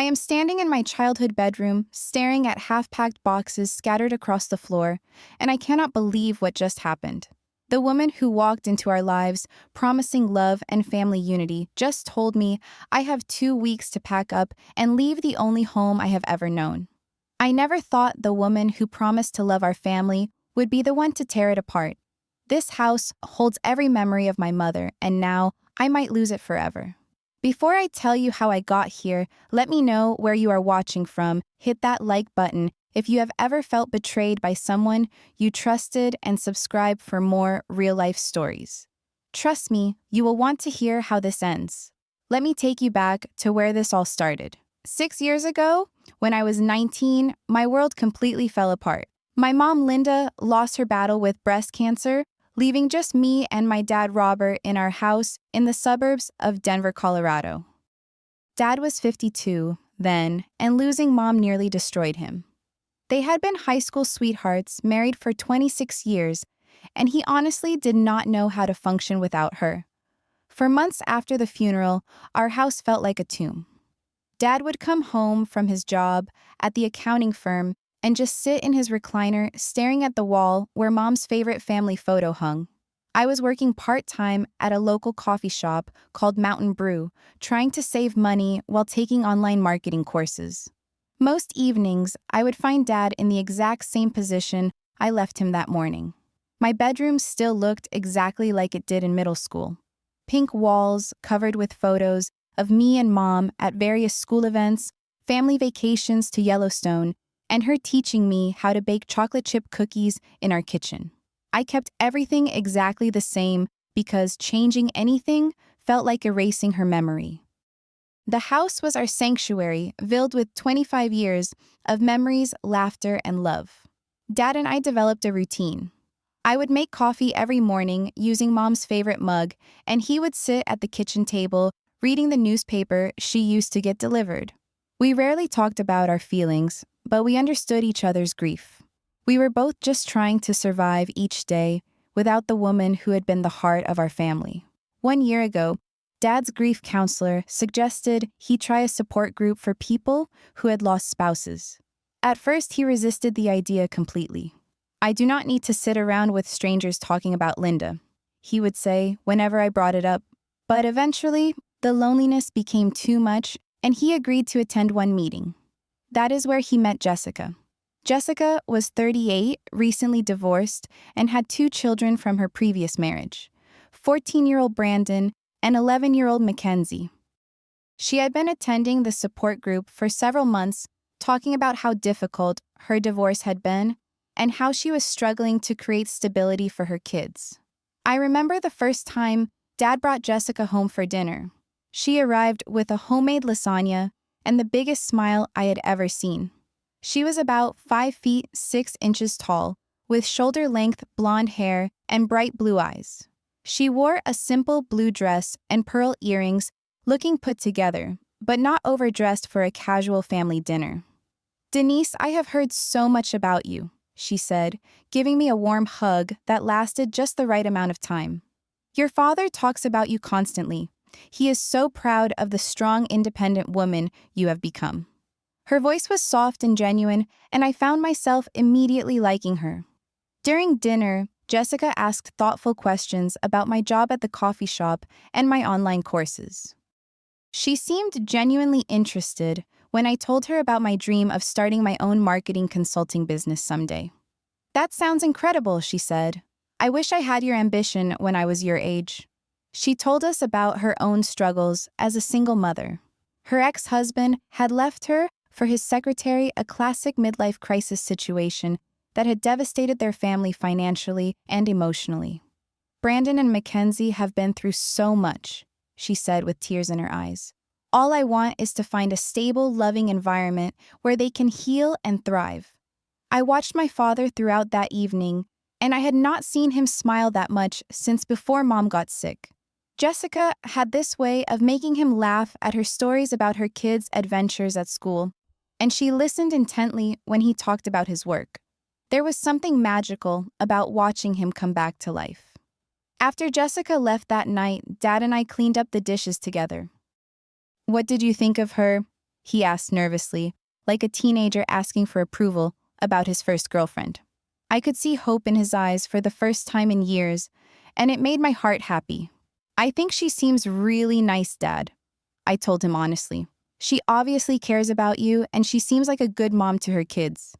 I am standing in my childhood bedroom, staring at half-packed boxes scattered across the floor, and I cannot believe what just happened. The woman who walked into our lives, promising love and family unity, just told me I have 2 weeks to pack up and leave the only home I have ever known. I never thought the woman who promised to love our family would be the one to tear it apart. This house holds every memory of my mother, and now I might lose it forever. Before I tell you how I got here, let me know where you are watching from. Hit that like button if you have ever felt betrayed by someone you trusted, and subscribe for more real-life stories. Trust me, you will want to hear how this ends. Let me take you back to where this all started. 6 years ago, when I was 19, my world completely fell apart. My mom, Linda, lost her battle with breast cancer, leaving just me and my dad, Robert, in our house in the suburbs of Denver, Colorado. Dad was 52 then, and losing mom nearly destroyed him. They had been high school sweethearts, married for 26 years, and he honestly did not know how to function without her. For months after the funeral, our house felt like a tomb. Dad would come home from his job at the accounting firm and just sit in his recliner staring at the wall where mom's favorite family photo hung. I was working part-time at a local coffee shop called Mountain Brew, trying to save money while taking online marketing courses. Most evenings, I would find Dad in the exact same position I left him that morning. My bedroom still looked exactly like it did in middle school. Pink walls covered with photos of me and Mom at various school events, family vacations to Yellowstone, and her teaching me how to bake chocolate chip cookies in our kitchen. I kept everything exactly the same because changing anything felt like erasing her memory. The house was our sanctuary, filled with 25 years of memories, laughter, and love. Dad and I developed a routine. I would make coffee every morning using Mom's favorite mug, and he would sit at the kitchen table reading the newspaper she used to get delivered. We rarely talked about our feelings, but we understood each other's grief. We were both just trying to survive each day without the woman who had been the heart of our family. 1 year ago, Dad's grief counselor suggested he try a support group for people who had lost spouses. At first, he resisted the idea completely. "I do not need to sit around with strangers talking about Linda," he would say whenever I brought it up. But eventually, the loneliness became too much, and he agreed to attend one meeting. That is where he met Jessica. Jessica was 38, recently divorced, and had 2 children from her previous marriage, 14-year-old Brandon and 11-year-old Mackenzie. She had been attending the support group for several months, talking about how difficult her divorce had been and how she was struggling to create stability for her kids. I remember the first time Dad brought Jessica home for dinner. She arrived with a homemade lasagna and the biggest smile I had ever seen. She was about 5 feet 6 inches tall, with shoulder-length blonde hair and bright blue eyes. She wore a simple blue dress and pearl earrings, looking put together, but not overdressed for a casual family dinner. "Denise, I have heard so much about you," she said, giving me a warm hug that lasted just the right amount of time. "Your father talks about you constantly. He is so proud of the strong, independent woman you have become." Her voice was soft and genuine, and I found myself immediately liking her. During dinner, Jessica asked thoughtful questions about my job at the coffee shop and my online courses. She seemed genuinely interested when I told her about my dream of starting my own marketing consulting business someday. "That sounds incredible," she said. "I wish I had your ambition when I was your age." She told us about her own struggles as a single mother. Her ex-husband had left her for his secretary, a classic midlife crisis situation that had devastated their family financially and emotionally. "Brandon and Mackenzie have been through so much," she said with tears in her eyes. "All I want is to find a stable, loving environment where they can heal and thrive." I watched my father throughout that evening, and I had not seen him smile that much since before Mom got sick. Jessica had this way of making him laugh at her stories about her kids' adventures at school, and she listened intently when he talked about his work. There was something magical about watching him come back to life. After Jessica left that night, Dad and I cleaned up the dishes together. "What did you think of her?" he asked nervously, like a teenager asking for approval about his first girlfriend. I could see hope in his eyes for the first time in years, and it made my heart happy. I think she seems really nice, Dad, I told him honestly. She obviously cares about you, and she seems like a good mom to her kids.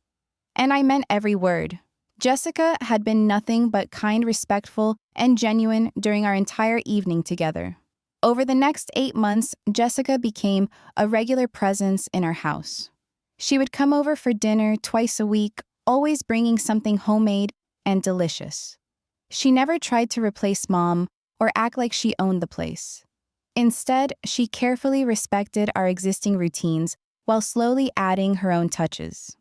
And I meant every word. Jessica had been nothing but kind, respectful, and genuine during our entire evening together. Over the next 8 months, Jessica became a regular presence in our house. She would come over for dinner twice a week, always bringing something homemade and delicious. She never tried to replace Mom or act like she owned the place. Instead, she carefully respected our existing routines while slowly adding her own touches.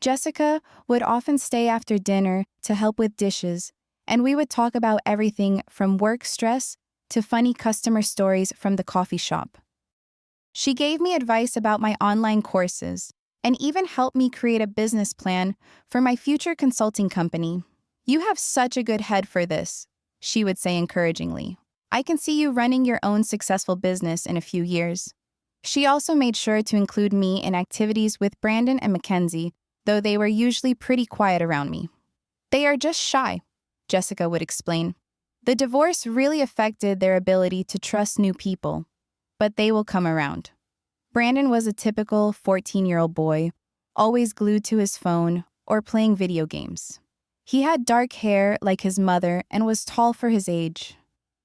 Jessica would often stay after dinner to help with dishes, and we would talk about everything from work stress to funny customer stories from the coffee shop. She gave me advice about my online courses and even helped me create a business plan for my future consulting company. "You have such a good head for this," she would say encouragingly. "I can see you running your own successful business in a few years." She also made sure to include me in activities with Brandon and Mackenzie, though they were usually pretty quiet around me. "They are just shy," Jessica would explain. "The divorce really affected their ability to trust new people, but they will come around." Brandon was a typical 14-year-old boy, always glued to his phone or playing video games. He had dark hair like his mother and was tall for his age.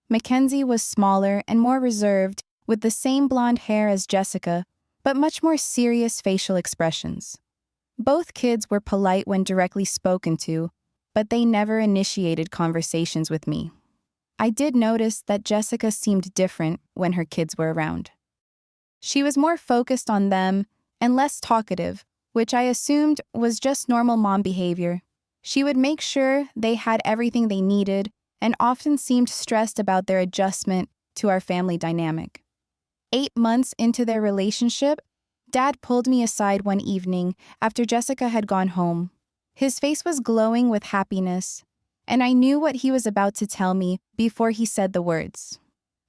Mackenzie was smaller and more reserved, with the same blonde hair as Jessica, but much more serious facial expressions. Both kids were polite when directly spoken to, but they never initiated conversations with me. I did notice that Jessica seemed different when her kids were around. She was more focused on them and less talkative, which I assumed was just normal mom behavior. She would make sure they had everything they needed and often seemed stressed about their adjustment to our family dynamic. 8 months into their relationship, Dad pulled me aside one evening after Jessica had gone home. His face was glowing with happiness, and I knew what he was about to tell me before he said the words.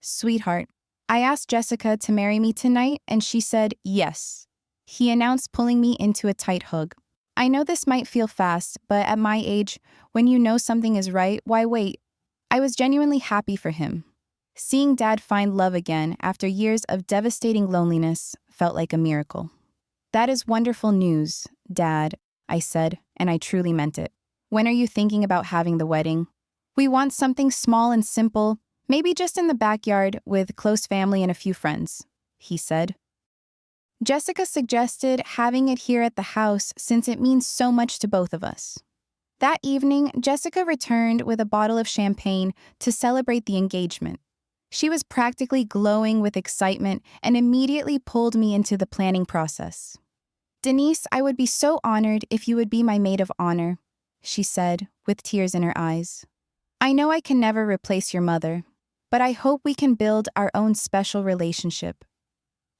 "Sweetheart, I asked Jessica to marry me tonight, and she said yes," he announced, pulling me into a tight hug. I know this might feel fast, but at my age, when you know something is right, why wait? I was genuinely happy for him. Seeing Dad find love again after years of devastating loneliness felt like a miracle. "That is wonderful news, Dad," I said, and I truly meant it. "When are you thinking about having the wedding?" "We want something small and simple, maybe just in the backyard with close family and a few friends," he said. Jessica suggested having it here at the house since it means so much to both of us. That evening, Jessica returned with a bottle of champagne to celebrate the engagement. She was practically glowing with excitement and immediately pulled me into the planning process. "Denise, I would be so honored if you would be my maid of honor," she said, with tears in her eyes. "I know I can never replace your mother, but I hope we can build our own special relationship."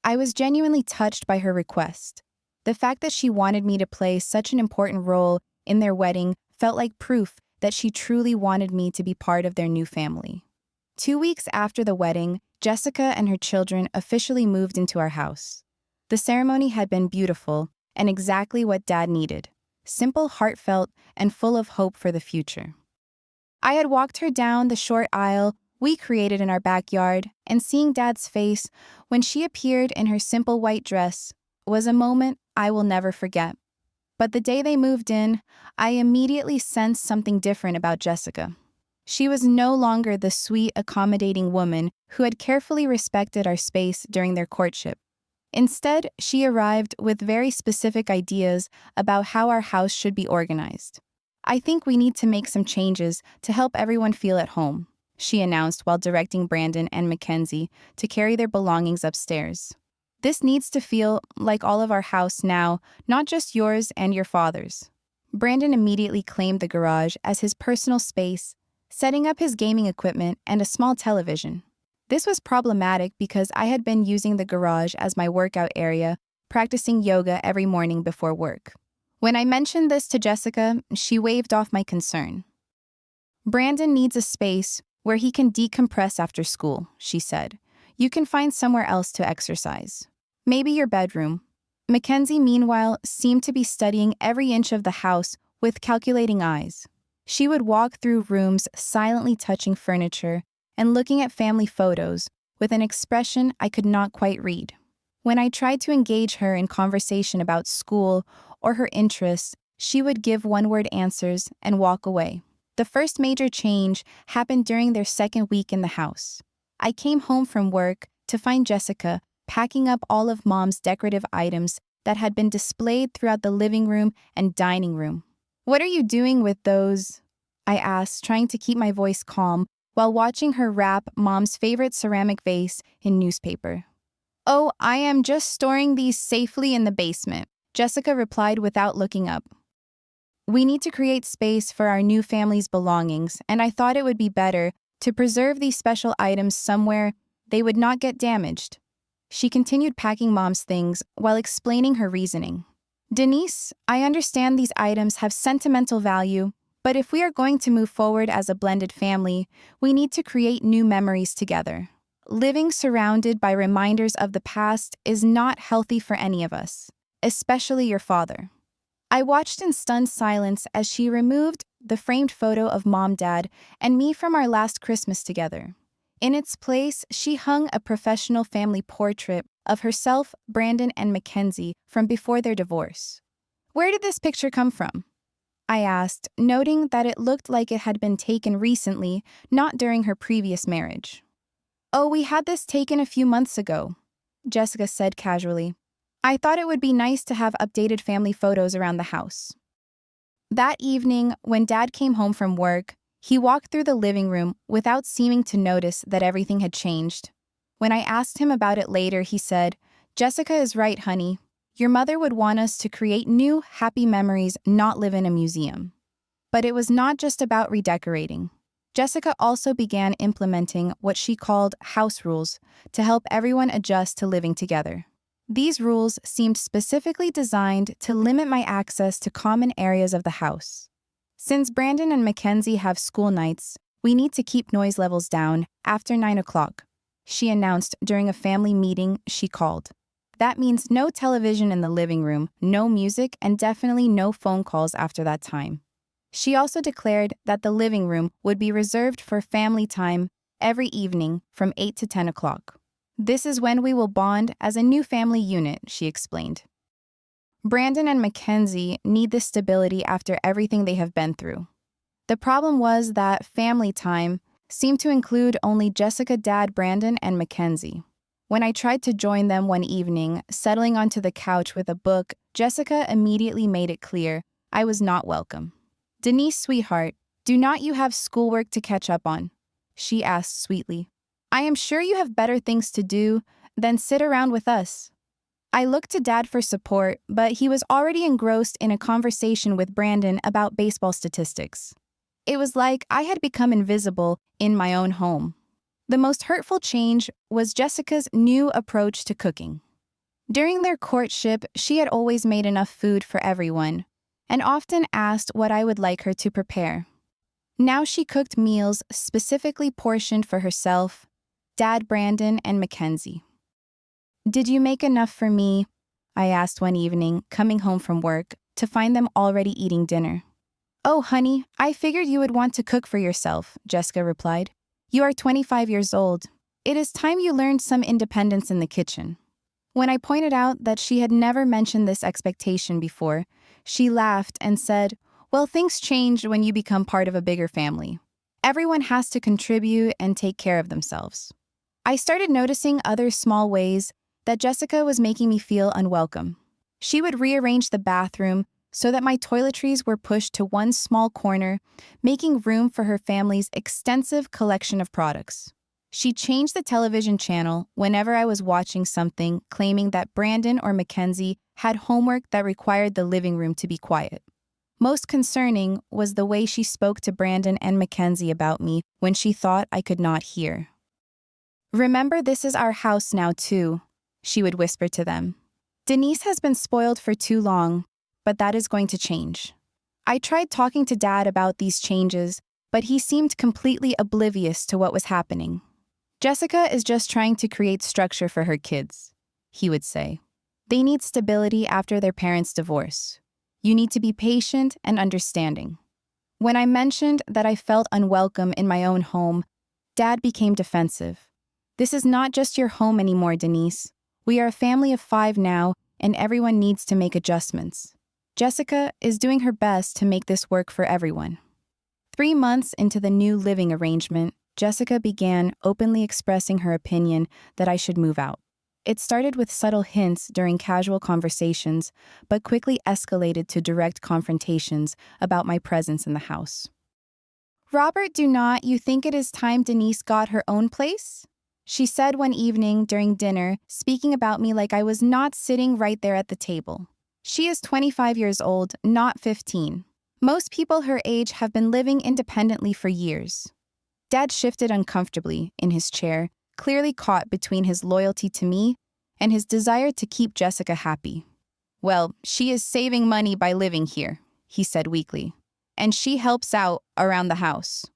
I was genuinely touched by her request. The fact that she wanted me to play such an important role in their wedding felt like proof that she truly wanted me to be part of their new family. 2 weeks after the wedding, Jessica and her children officially moved into our house. The ceremony had been beautiful and exactly what Dad needed: simple, heartfelt, and full of hope for the future. I had walked her down the short aisle we created in our backyard, and seeing Dad's face when she appeared in her simple white dress was a moment I will never forget. But the day they moved in, I immediately sensed something different about Jessica. She was no longer the sweet, accommodating woman who had carefully respected our space during their courtship. Instead, she arrived with very specific ideas about how our house should be organized. "I think we need to make some changes to help everyone feel at home," she announced while directing Brandon and Mackenzie to carry their belongings upstairs. "This needs to feel like all of our house now, not just yours and your father's." Brandon immediately claimed the garage as his personal space, setting up his gaming equipment and a small television. This was problematic because I had been using the garage as my workout area, practicing yoga every morning before work. When I mentioned this to Jessica, she waved off my concern. "Brandon needs a space where he can decompress after school," she said. "You can find somewhere else to exercise." Maybe your bedroom. Mackenzie, meanwhile, seemed to be studying every inch of the house with calculating eyes. She would walk through rooms silently touching furniture and looking at family photos with an expression I could not quite read. When I tried to engage her in conversation about school or her interests, she would give one-word answers and walk away. The first major change happened during their second week in the house. I came home from work to find Jessica packing up all of Mom's decorative items that had been displayed throughout the living room and dining room. "What are you doing with those?" I asked, trying to keep my voice calm while watching her wrap Mom's favorite ceramic vase in newspaper. "Oh, I am just storing these safely in the basement," Jessica replied without looking up. "We need to create space for our new family's belongings, and I thought it would be better to preserve these special items somewhere they would not get damaged." She continued packing Mom's things while explaining her reasoning. "Denise, I understand these items have sentimental value, but if we are going to move forward as a blended family, we need to create new memories together. Living surrounded by reminders of the past is not healthy for any of us, especially your father." I watched in stunned silence as she removed the framed photo of Mom, Dad, and me from our last Christmas together. In its place, she hung a professional family portrait of herself, Brandon, and Mackenzie from before their divorce. "Where did this picture come from?" I asked, noting that it looked like it had been taken recently, not during her previous marriage. "Oh, we had this taken a few months ago," Jessica said casually. "I thought it would be nice to have updated family photos around the house." That evening, when Dad came home from work, he walked through the living room without seeming to notice that everything had changed. When I asked him about it later, he said, "Jessica is right, honey. Your mother would want us to create new, happy memories, not live in a museum." But it was not just about redecorating. Jessica also began implementing what she called house rules to help everyone adjust to living together. These rules seemed specifically designed to limit my access to common areas of the house. "Since Brandon and Mackenzie have school nights, we need to keep noise levels down after 9 o'clock, she announced during a family meeting she called. "That means no television in the living room, no music, and definitely no phone calls after that time." She also declared that the living room would be reserved for family time every evening from 8 to 10 o'clock. "This is when we will bond as a new family unit," she explained. Brandon and Mackenzie need this stability after everything they have been through. The problem was that family time seemed to include only Jessica, Dad, Brandon, and Mackenzie. When I tried to join them one evening, settling onto the couch with a book, Jessica immediately made it clear I was not welcome. "Denise, sweetheart, do not you have schoolwork to catch up on?" she asked sweetly. "I am sure you have better things to do than sit around with us." I looked to Dad for support, but he was already engrossed in a conversation with Brandon about baseball statistics. It was like I had become invisible in my own home. The most hurtful change was Jessica's new approach to cooking. During their courtship, she had always made enough food for everyone, and often asked what I would like her to prepare. Now she cooked meals specifically portioned for herself, Dad, Brandon, and Mackenzie. "Did you make enough for me?" I asked one evening, coming home from work, to find them already eating dinner. "Oh, honey, I figured you would want to cook for yourself," Jessica replied. "You are 25 years old. It is time you learned some independence in the kitchen." When I pointed out that she had never mentioned this expectation before, she laughed and said, "Well, things change when you become part of a bigger family. Everyone has to contribute and take care of themselves." I started noticing other small ways that Jessica was making me feel unwelcome. She would rearrange the bathroom so that my toiletries were pushed to one small corner, making room for her family's extensive collection of products. She changed the television channel whenever I was watching something, claiming that Brandon or Mackenzie had homework that required the living room to be quiet. Most concerning was the way she spoke to Brandon and Mackenzie about me when she thought I could not hear. "Remember, this is our house now, too," she would whisper to them. "Denise has been spoiled for too long, but that is going to change." I tried talking to Dad about these changes, but he seemed completely oblivious to what was happening. "Jessica is just trying to create structure for her kids," he would say. They need stability after their parents' divorce. You need to be patient and understanding. When I mentioned that I felt unwelcome in my own home, Dad became defensive. This is not just your home anymore, Denise. We are a family of 5 now, and everyone needs to make adjustments. Jessica is doing her best to make this work for everyone. 3 months into the new living arrangement, Jessica began openly expressing her opinion that I should move out. It started with subtle hints during casual conversations, but quickly escalated to direct confrontations about my presence in the house. "Robert, do not you think it is time Denise got her own place?" she said one evening during dinner, speaking about me like I was not sitting right there at the table. She is 25 years old, not 15. Most people her age have been living independently for years. Dad shifted uncomfortably in his chair, clearly caught between his loyalty to me and his desire to keep Jessica happy. "Well, she is saving money by living here," he said weakly, "and she helps out around the house."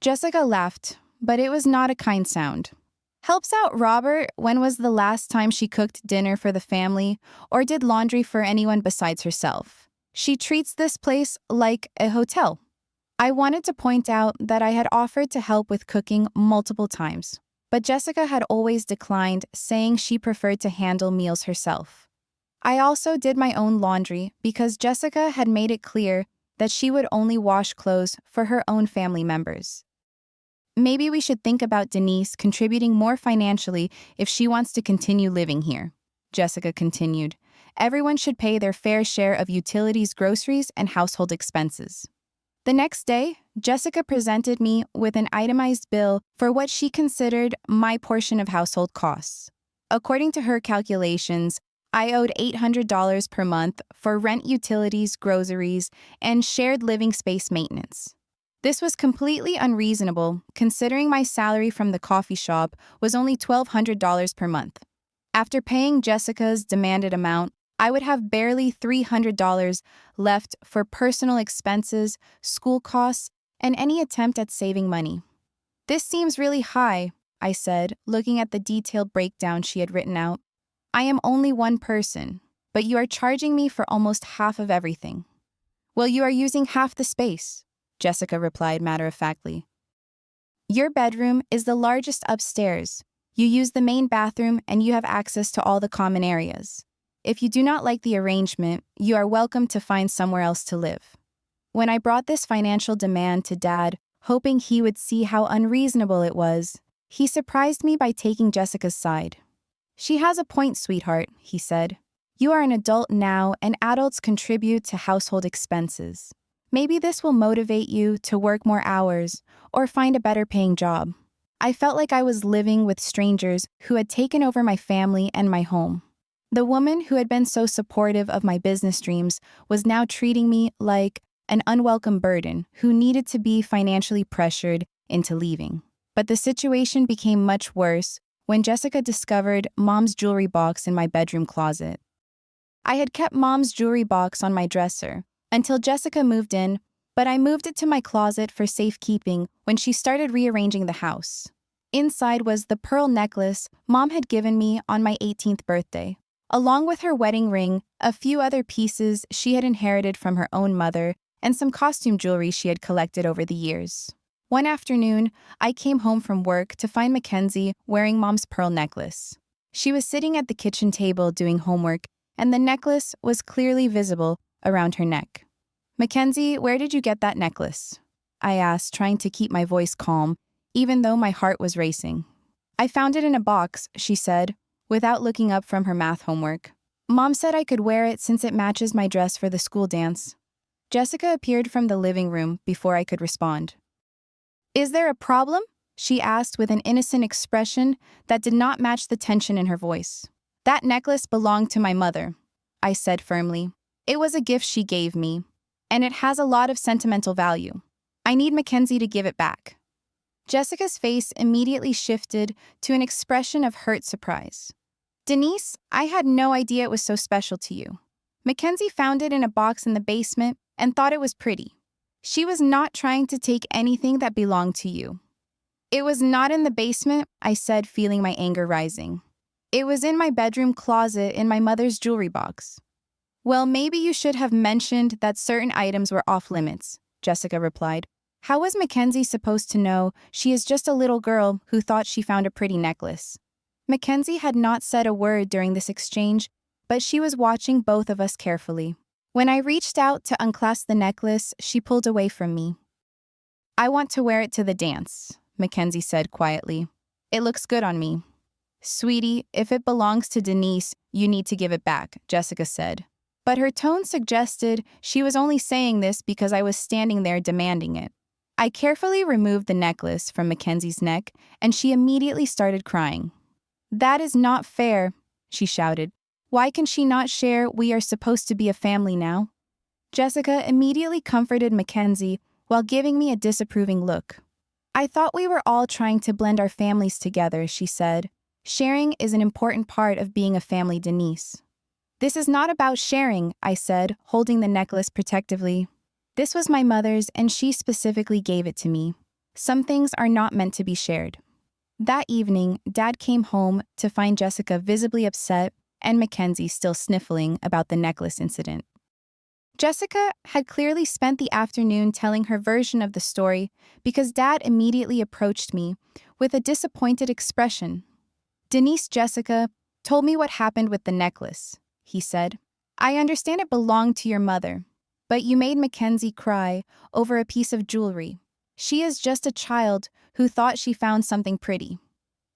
Jessica laughed, but it was not a kind sound. "Helps out Robert? When was the last time she cooked dinner for the family or did laundry for anyone besides herself? She treats this place like a hotel." I wanted to point out that I had offered to help with cooking multiple times, but Jessica had always declined, saying she preferred to handle meals herself. I also did my own laundry because Jessica had made it clear that she would only wash clothes for her own family members. "Maybe we should think about Denise contributing more financially if she wants to continue living here," Jessica continued. "Everyone should pay their fair share of utilities, groceries, and household expenses." The next day, Jessica presented me with an itemized bill for what she considered my portion of household costs. According to her calculations, I owed $800 per month for rent, utilities, groceries, and shared living space maintenance. This was completely unreasonable, considering my salary from the coffee shop was only $1,200 per month. After paying Jessica's demanded amount, I would have barely $300 left for personal expenses, school costs, and any attempt at saving money. "This seems really high," I said, looking at the detailed breakdown she had written out. "I am only one person, but you are charging me for almost half of everything." "Well, you are using half the space," Jessica replied matter-of-factly. "Your bedroom is the largest upstairs. You use the main bathroom and you have access to all the common areas. If you do not like the arrangement, you are welcome to find somewhere else to live." When I brought this financial demand to Dad, hoping he would see how unreasonable it was, he surprised me by taking Jessica's side. "She has a point, sweetheart," he said. "You are an adult now, and adults contribute to household expenses. Maybe this will motivate you to work more hours or find a better paying job." I felt like I was living with strangers who had taken over my family and my home. The woman who had been so supportive of my business dreams was now treating me like an unwelcome burden who needed to be financially pressured into leaving. But the situation became much worse when Jessica discovered Mom's jewelry box in my bedroom closet. I had kept Mom's jewelry box on my dresser until Jessica moved in, but I moved it to my closet for safekeeping when she started rearranging the house. Inside was the pearl necklace Mom had given me on my 18th birthday. Along with her wedding ring, a few other pieces she had inherited from her own mother, and some costume jewelry she had collected over the years. One afternoon, I came home from work to find Mackenzie wearing Mom's pearl necklace. She was sitting at the kitchen table doing homework, and the necklace was clearly visible around her neck. "Mackenzie, where did you get that necklace?" I asked, trying to keep my voice calm, even though my heart was racing. "I found it in a box," she said, without looking up from her math homework. "Mom said I could wear it since it matches my dress for the school dance." Jessica appeared from the living room before I could respond. "Is there a problem?" she asked with an innocent expression that did not match the tension in her voice. "That necklace belonged to my mother," I said firmly. "It was a gift she gave me, and it has a lot of sentimental value. I need Mackenzie to give it back." Jessica's face immediately shifted to an expression of hurt surprise. "Denise, I had no idea it was so special to you. Mackenzie found it in a box in the basement and thought it was pretty. She was not trying to take anything that belonged to you." "It was not in the basement," I said, feeling my anger rising. It was in my bedroom closet in my mother's jewelry box. Well, maybe you should have mentioned that certain items were off limits, Jessica replied. How was Mackenzie supposed to know she is just a little girl who thought she found a pretty necklace? Mackenzie had not said a word during this exchange, but she was watching both of us carefully. When I reached out to unclasp the necklace, she pulled away from me. I want to wear it to the dance, Mackenzie said quietly. It looks good on me. Sweetie, if it belongs to Denise, you need to give it back, Jessica said. But her tone suggested she was only saying this because I was standing there demanding it. I carefully removed the necklace from Mackenzie's neck, and she immediately started crying. That is not fair, she shouted. Why can she not share we are supposed to be a family now? Jessica immediately comforted Mackenzie while giving me a disapproving look. I thought we were all trying to blend our families together, she said. Sharing is an important part of being a family, Denise. This is not about sharing, I said, holding the necklace protectively. This was my mother's, and she specifically gave it to me. Some things are not meant to be shared. That evening, Dad came home to find Jessica visibly upset and Mackenzie still sniffling about the necklace incident. Jessica had clearly spent the afternoon telling her version of the story because Dad immediately approached me with a disappointed expression. Denise, Jessica told me what happened with the necklace, he said. I understand it belonged to your mother, but you made Mackenzie cry over a piece of jewelry. She is just a child who thought she found something pretty.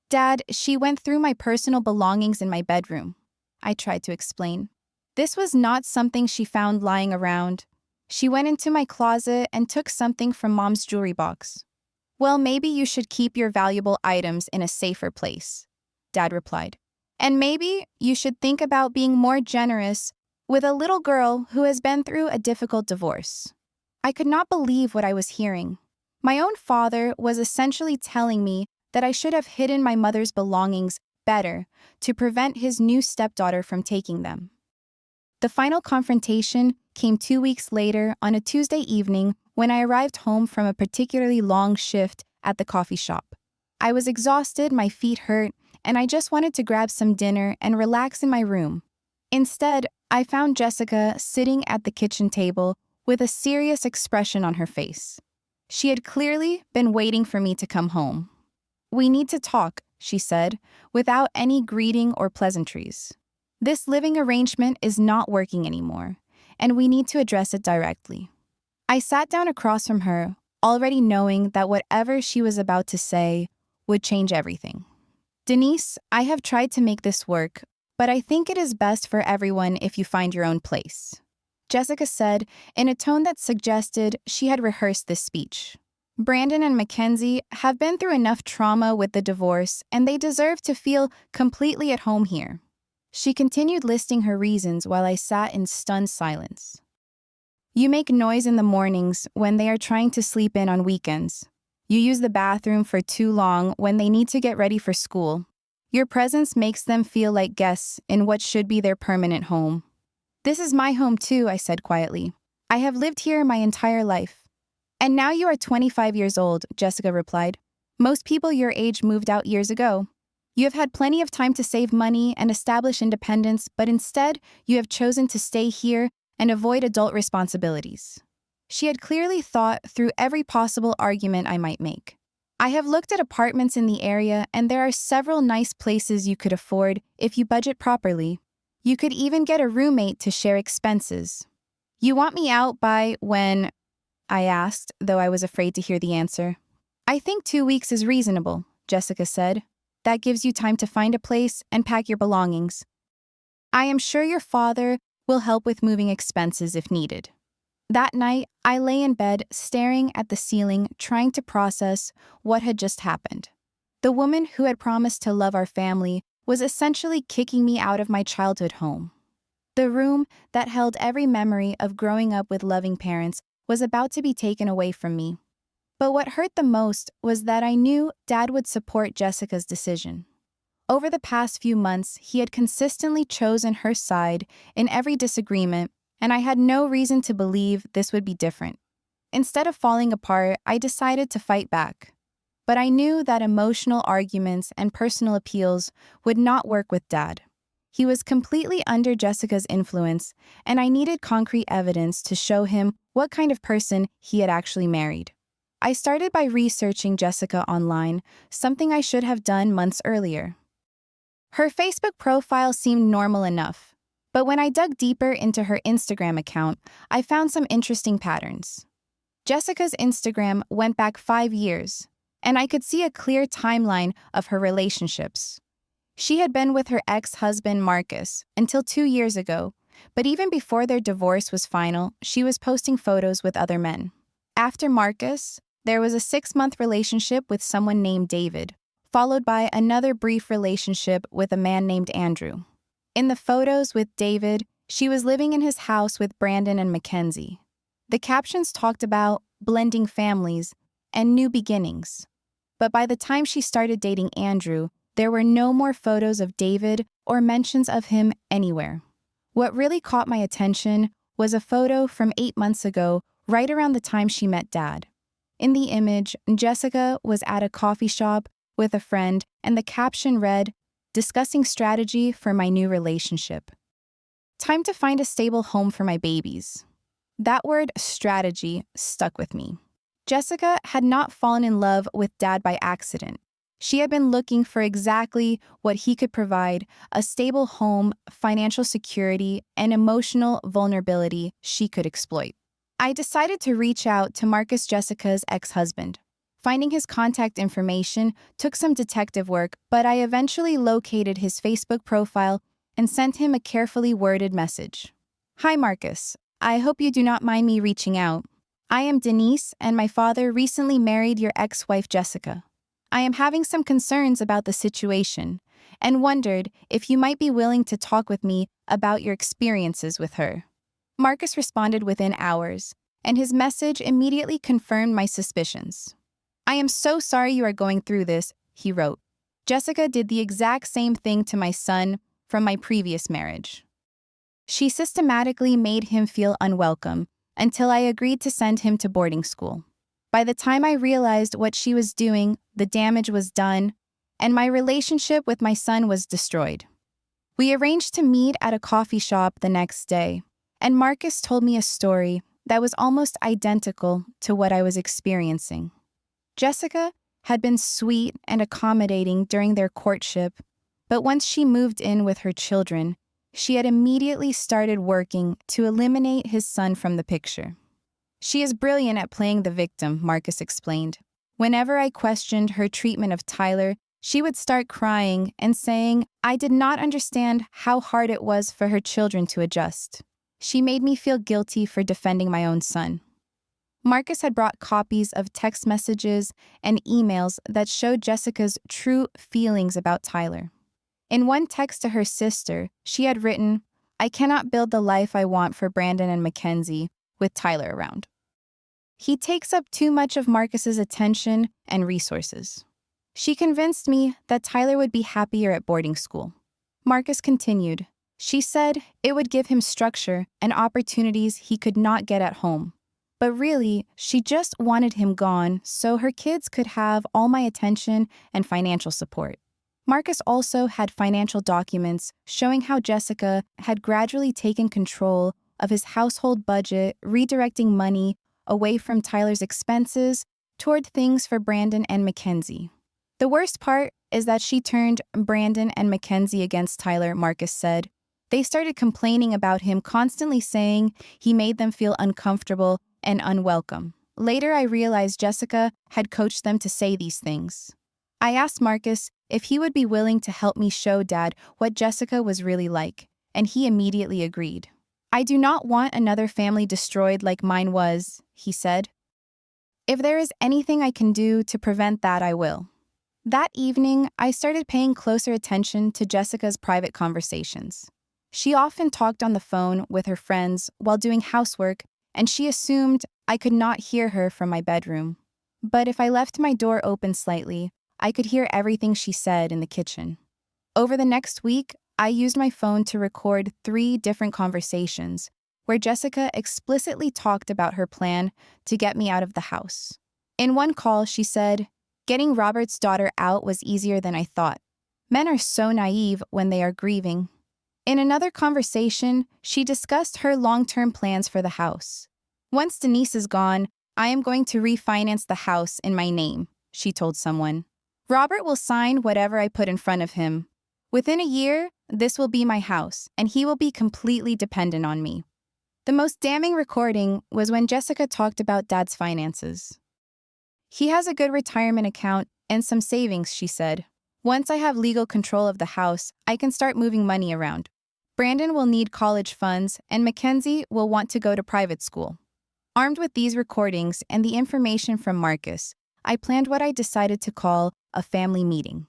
Dad, she went through my personal belongings in my bedroom, I tried to explain. This was not something she found lying around. She went into my closet and took something from Mom's jewelry box. Well, maybe you should keep your valuable items in a safer place, Dad replied. And maybe you should think about being more generous with a little girl who has been through a difficult divorce. I could not believe what I was hearing. My own father was essentially telling me that I should have hidden my mother's belongings better to prevent his new stepdaughter from taking them. The final confrontation came 2 weeks later on a Tuesday evening when I arrived home from a particularly long shift at the coffee shop. I was exhausted, my feet hurt, and I just wanted to grab some dinner and relax in my room. Instead, I found Jessica sitting at the kitchen table with a serious expression on her face. She had clearly been waiting for me to come home. We need to talk, she said, without any greeting or pleasantries. This living arrangement is not working anymore, and we need to address it directly. I sat down across from her, already knowing that whatever she was about to say would change everything. Denise, I have tried to make this work, but I think it is best for everyone if you find your own place, Jessica said in a tone that suggested she had rehearsed this speech. Brandon and Mackenzie have been through enough trauma with the divorce, and they deserve to feel completely at home here. She continued listing her reasons while I sat in stunned silence. You make noise in the mornings when they are trying to sleep in on weekends. You use the bathroom for too long when they need to get ready for school. Your presence makes them feel like guests in what should be their permanent home. This is my home too, I said quietly. I have lived here my entire life. And now you are 25 years old, Jessica replied. Most people your age moved out years ago. You have had plenty of time to save money and establish independence, but instead, you have chosen to stay here and avoid adult responsibilities. She had clearly thought through every possible argument I might make. I have looked at apartments in the area, and there are several nice places you could afford if you budget properly. You could even get a roommate to share expenses. You want me out by when? I asked, though I was afraid to hear the answer. I think 2 weeks is reasonable, Jessica said. That gives you time to find a place and pack your belongings. I am sure your father will help with moving expenses if needed. That night, I lay in bed staring at the ceiling, trying to process what had just happened. The woman who had promised to love our family was essentially kicking me out of my childhood home. The room that held every memory of growing up with loving parents was about to be taken away from me. But what hurt the most was that I knew Dad would support Jessica's decision. Over the past few months, he had consistently chosen her side in every disagreement, and I had no reason to believe this would be different. Instead of falling apart, I decided to fight back. but I knew that emotional arguments and personal appeals would not work with Dad. He was completely under Jessica's influence, and I needed concrete evidence to show him what kind of person he had actually married. I started by researching Jessica online, something I should have done months earlier. Her Facebook profile seemed normal enough, but when I dug deeper into her Instagram account, I found some interesting patterns. Jessica's Instagram went back 5 years, and I could see a clear timeline of her relationships. She had been with her ex-husband Marcus until 2 years ago, but even before their divorce was final, she was posting photos with other men. After Marcus, there was a 6-month relationship with someone named David, followed by another brief relationship with a man named Andrew. In the photos with David, she was living in his house with Brandon and Mackenzie. The captions talked about blending families and new beginnings. But by the time she started dating Andrew, there were no more photos of David or mentions of him anywhere. What really caught my attention was a photo from 8 months ago, right around the time she met Dad. In the image, Jessica was at a coffee shop with a friend, and the caption read, "Discussing strategy for my new relationship. Time to find a stable home for my babies." That word, strategy, stuck with me. Jessica had not fallen in love with Dad by accident. She had been looking for exactly what he could provide: a stable home, financial security, and emotional vulnerability she could exploit. I decided to reach out to Marcus, Jessica's ex-husband. Finding his contact information took some detective work, but I eventually located his Facebook profile and sent him a carefully worded message. "Hi, Marcus. I hope you do not mind me reaching out. I am Denise, and my father recently married your ex-wife, Jessica. I am having some concerns about the situation and wondered if you might be willing to talk with me about your experiences with her." Marcus responded within hours, and his message immediately confirmed my suspicions. "I am so sorry you are going through this," he wrote. "Jessica did the exact same thing to my son from my previous marriage. She systematically made him feel unwelcome until I agreed to send him to boarding school. By the time I realized what she was doing, the damage was done, and my relationship with my son was destroyed." We arranged to meet at a coffee shop the next day, and Marcus told me a story that was almost identical to what I was experiencing. Jessica had been sweet and accommodating during their courtship, but once she moved in with her children, she had immediately started working to eliminate his son from the picture. "She is brilliant at playing the victim," Marcus explained. "Whenever I questioned her treatment of Tyler, she would start crying and saying I did not understand how hard it was for her children to adjust. She made me feel guilty for defending my own son." Marcus had brought copies of text messages and emails that showed Jessica's true feelings about Tyler. In one text to her sister, she had written, "I cannot build the life I want for Brandon and Mackenzie with Tyler around. He takes up too much of Marcus's attention and resources. She convinced me that Tyler would be happier at boarding school." Marcus continued, "She said it would give him structure and opportunities he could not get at home. But really, she just wanted him gone so her kids could have all my attention and financial support." Marcus also had financial documents showing how Jessica had gradually taken control of his household budget, redirecting money away from Tyler's expenses toward things for Brandon and Mackenzie. "The worst part is that she turned Brandon and Mackenzie against Tyler," Marcus said. "They started complaining about him, constantly saying he made them feel uncomfortable and unwelcome. Later, I realized Jessica had coached them to say these things." I asked Marcus if he would be willing to help me show Dad what Jessica was really like, and he immediately agreed. "I do not want another family destroyed like mine was," he said. "If there is anything I can do to prevent that, I will." That evening, I started paying closer attention to Jessica's private conversations. She often talked on the phone with her friends while doing housework, and she assumed I could not hear her from my bedroom. But if I left my door open slightly, I could hear everything she said in the kitchen. Over the next week, I used my phone to record 3 different conversations where Jessica explicitly talked about her plan to get me out of the house. In one call, she said, Getting Robert's daughter out was easier than I thought. Men are so naive when they are grieving. In another conversation, she discussed her long-term plans for the house. Once Denise is gone, I am going to refinance the house in my name, she told someone. Robert will sign whatever I put in front of him. Within a year, this will be my house, and he will be completely dependent on me. The most damning recording was when Jessica talked about Dad's finances. He has a good retirement account and some savings, she said. Once I have legal control of the house, I can start moving money around. Brandon will need college funds, and Mackenzie will want to go to private school. Armed with these recordings and the information from Marcus, I planned what I decided to call a family meeting.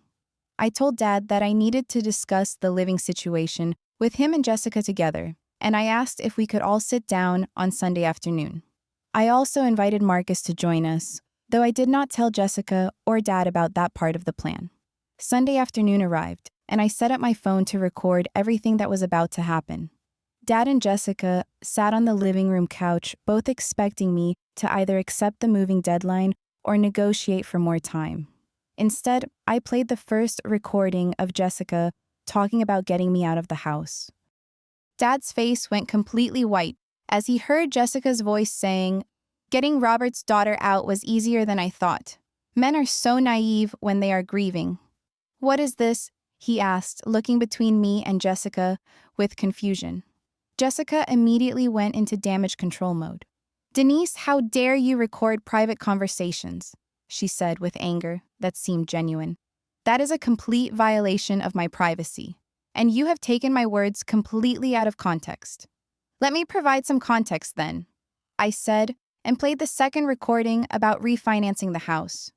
I told Dad that I needed to discuss the living situation with him and Jessica together, and I asked if we could all sit down on Sunday afternoon. I also invited Marcus to join us, though I did not tell Jessica or Dad about that part of the plan. Sunday afternoon arrived, and I set up my phone to record everything that was about to happen. Dad and Jessica sat on the living room couch, both expecting me to either accept the moving deadline or negotiate for more time. Instead, I played the first recording of Jessica talking about getting me out of the house. Dad's face went completely white as he heard Jessica's voice saying, "Getting Robert's daughter out was easier than I thought. Men are so naive when they are grieving." "What is this?" he asked, looking between me and Jessica with confusion. Jessica immediately went into damage control mode. "Denise, how dare you record private conversations?" she said with anger that seemed genuine. "That is a complete violation of my privacy, and you have taken my words completely out of context." "Let me provide some context then," I said, and played the second recording about refinancing the house.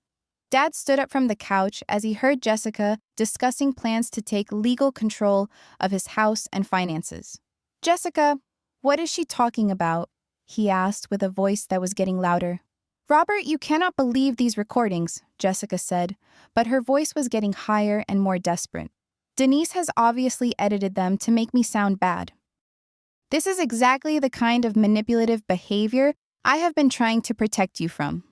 Dad stood up from the couch as he heard Jessica discussing plans to take legal control of his house and finances. "Jessica, what is she talking about?" he asked with a voice that was getting louder. "Robert, you cannot believe these recordings," Jessica said, but her voice was getting higher and more desperate. "Denise has obviously edited them to make me sound bad. This is exactly the kind of manipulative behavior I have been trying to protect you from."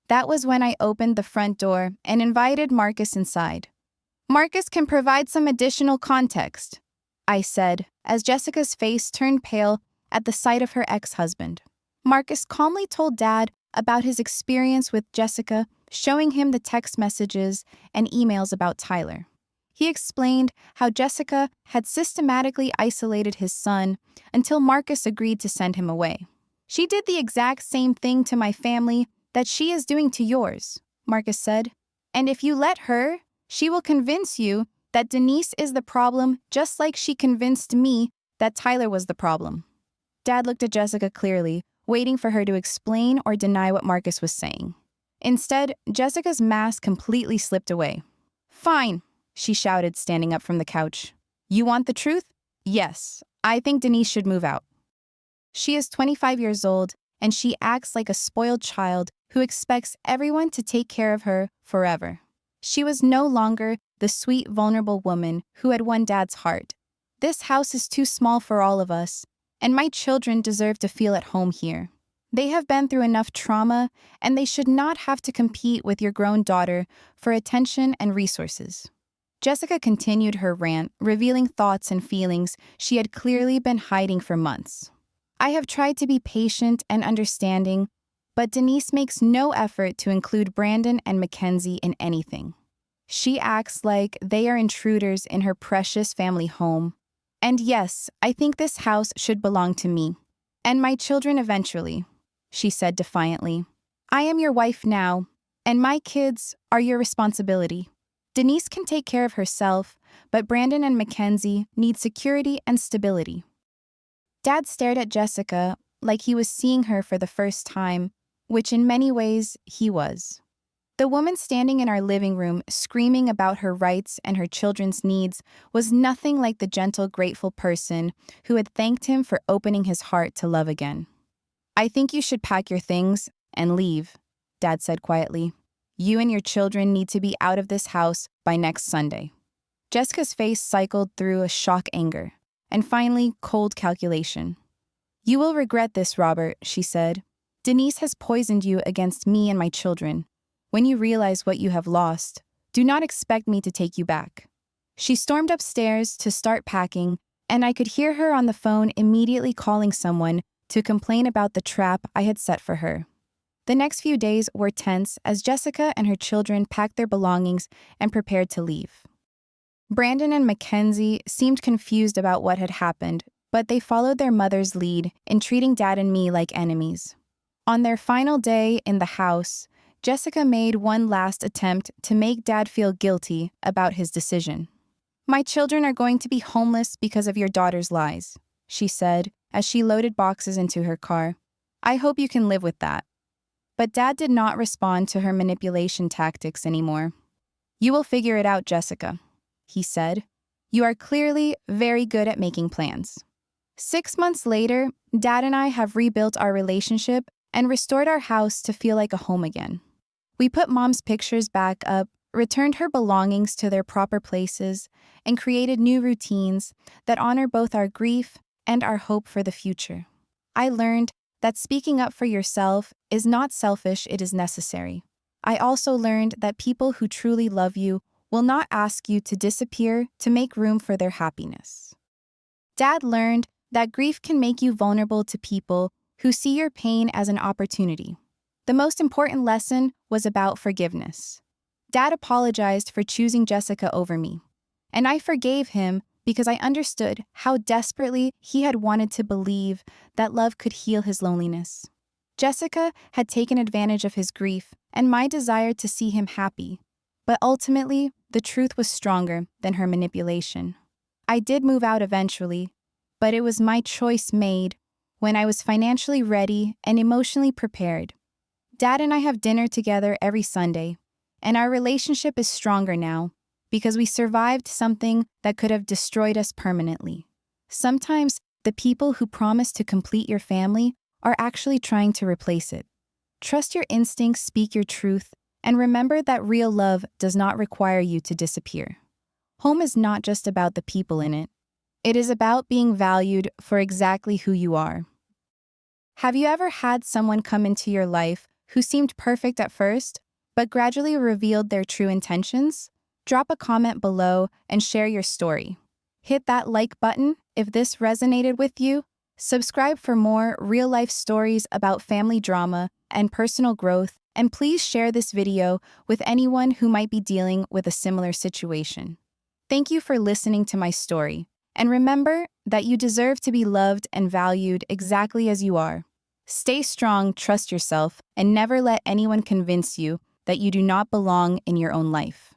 That was when I opened the front door and invited Marcus inside. "Marcus can provide some additional context," I said, as Jessica's face turned pale at the sight of her ex-husband. Marcus calmly told Dad about his experience with Jessica, showing him the text messages and emails about Tyler. He explained how Jessica had systematically isolated his son until Marcus agreed to send him away. "She did the exact same thing to my family that she is doing to yours," Marcus said. "And if you let her, she will convince you that Denise is the problem just like she convinced me that Tyler was the problem." Dad looked at Jessica clearly, waiting for her to explain or deny what Marcus was saying. Instead, Jessica's mask completely slipped away. "Fine," she shouted, standing up from the couch. "You want the truth? Yes, I think Denise should move out. She is 25 years old, and she acts like a spoiled child who expects everyone to take care of her forever. She was no longer the sweet, vulnerable woman who had won Dad's heart. This house is too small for all of us, and my children deserve to feel at home here. They have been through enough trauma, and they should not have to compete with your grown daughter for attention and resources." Jessica continued her rant, revealing thoughts and feelings she had clearly been hiding for months. "I have tried to be patient and understanding, but Denise makes no effort to include Brandon and Mackenzie in anything. She acts like they are intruders in her precious family home. And yes, I think this house should belong to me, and my children eventually," she said defiantly. "I am your wife now, and my kids are your responsibility. Denise can take care of herself, but Brandon and Mackenzie need security and stability." Dad stared at Jessica like he was seeing her for the first time, which in many ways he was. The woman standing in our living room screaming about her rights and her children's needs was nothing like the gentle, grateful person who had thanked him for opening his heart to love again. "I think you should pack your things and leave," Dad said quietly. "You and your children need to be out of this house by next Sunday." Jessica's face cycled through a shock anger, and finally cold calculation. "You will regret this, Robert," she said. "Denise has poisoned you against me and my children. when you realize what you have lost, do not expect me to take you back." She stormed upstairs to start packing, and I could hear her on the phone immediately calling someone to complain about the trap I had set for her. The next few days were tense as Jessica and her children packed their belongings and prepared to leave. Brandon and Mackenzie seemed confused about what had happened, but they followed their mother's lead in treating Dad and me like enemies. On their final day in the house, Jessica made one last attempt to make Dad feel guilty about his decision. "My children are going to be homeless because of your daughter's lies," she said as she loaded boxes into her car. "I hope you can live with that." But Dad did not respond to her manipulation tactics anymore. "You will figure it out, Jessica," he said. "You are clearly very good at making plans." 6 months later, Dad and I have rebuilt our relationship and restored our house to feel like a home again. We put Mom's pictures back up, returned her belongings to their proper places, and created new routines that honor both our grief and our hope for the future. I learned that speaking up for yourself is not selfish, it is necessary. I also learned that people who truly love you will not ask you to disappear to make room for their happiness. Dad learned that grief can make you vulnerable to people who see your pain as an opportunity. The most important lesson was about forgiveness. Dad apologized for choosing Jessica over me, and I forgave him because I understood how desperately he had wanted to believe that love could heal his loneliness. Jessica had taken advantage of his grief and my desire to see him happy, but ultimately, the truth was stronger than her manipulation. I did move out eventually, but it was my choice made when I was financially ready and emotionally prepared. Dad and I have dinner together every Sunday, and our relationship is stronger now because we survived something that could have destroyed us permanently. Sometimes the people who promise to complete your family are actually trying to replace it. Trust your instincts, speak your truth, and remember that real love does not require you to disappear. Home is not just about the people in it. It is about being valued for exactly who you are. Have you ever had someone come into your life who seemed perfect at first, but gradually revealed their true intentions? Drop a comment below and share your story. Hit that like button if this resonated with you. Subscribe for more real-life stories about family drama and personal growth, and please share this video with anyone who might be dealing with a similar situation. Thank you for listening to my story, and remember that you deserve to be loved and valued exactly as you are. Stay strong, trust yourself, and never let anyone convince you that you do not belong in your own life.